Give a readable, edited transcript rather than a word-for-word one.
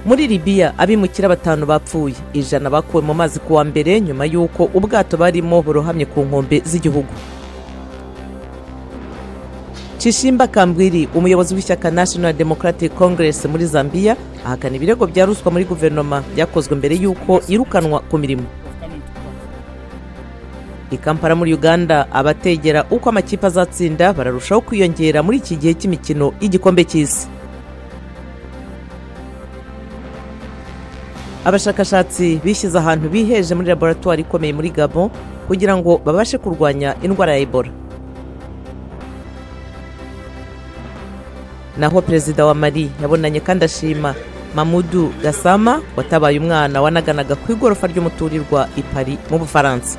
Muri Libya abimukira batanu bapfuye, 100 bakuwe mu mazi kuwa mbere nyuma yuko ubwato barimo burohamye ku nkombe z'igihugu. Chishimba Kambwiri, umuyobozi w'ishyaka National Democratic Congress muri Zambia, ahakana ibirego bya ruswa muri guverinoma byakozwe mbere yuko irukanwa ku mirimo. I Kampala muri Uganda, abategera uko amakipe azatsinda bararushaho kwiyongera muri iki gihe cy'imikino y'igikombe cy'isi. Abashakashatsi bishyize ahantu biheje muri laboratoire ikomeye muri Gabon kugira ngo babashe kurwanya indwara ya Ebola. Naho perezida wa Mali yabonanye kandi ashima Mamadou Gassama watabaye umwana wanaganaga ku igorofa ry'umuturirwa i Paris mu Bufaransa.